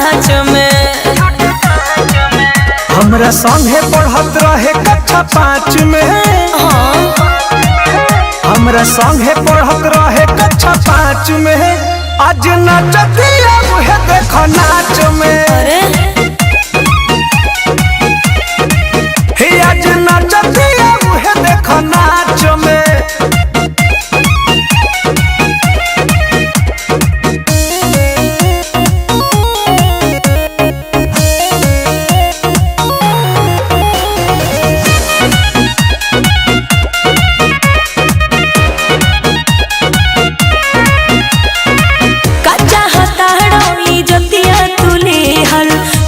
कांच में। हमरा संगे पढ़त रहे कक्षा 5 में। हमरा संगे पढ़त रहे कक्षा 5 में। आज नचतिया उहे देखो नाच में। अरे हे आज नचतिया उहे देखो नाच में।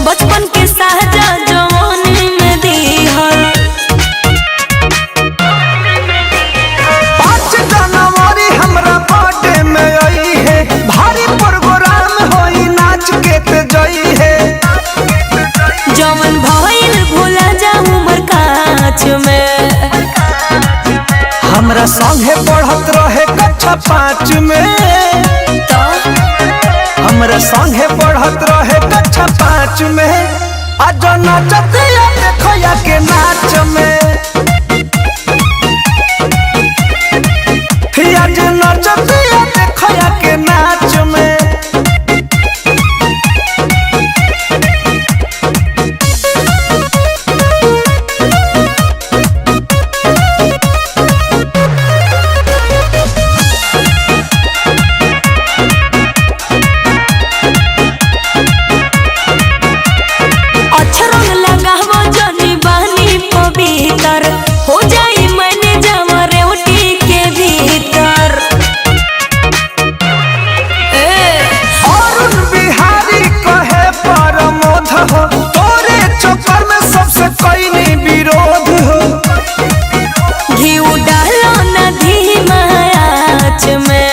बचपन के साजा जवानी में दीहल। 5 जनवरी हमरा बर्थडे में आई है। भारी प्रोग्राम होई नाच के ते जई है। जवन भइल भूला जा उमर कांच में। हमरा संगे पढ़त रहे कक्षा 5 में। हमरा संगे पढ़त रहे कक्षा 5 में। आज नचतिया देखया के नाच में। आज नचतिया देखया के नाच में। हो जाई मैंने जमा रेवटी के भीतर। अरुण बिहारी कहे परमोध हो। तोरे चक्कर में सबसे कईनी विरोध हो। घी डालो न धीमा आँच में।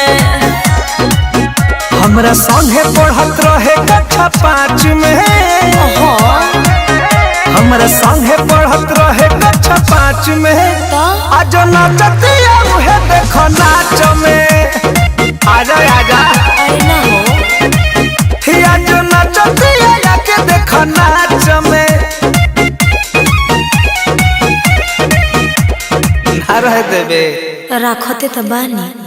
हमरा संगे पढ़त रहे कक्षा 5 में। हमरा संगे पढ़त रहे कक्षा 5 में। आज नचतिया उहे देखो नाच में। आजा आजा अरे ना हो। आज नचतिया जाके देखो नाच में। ना रह देबे राखते तो बानी।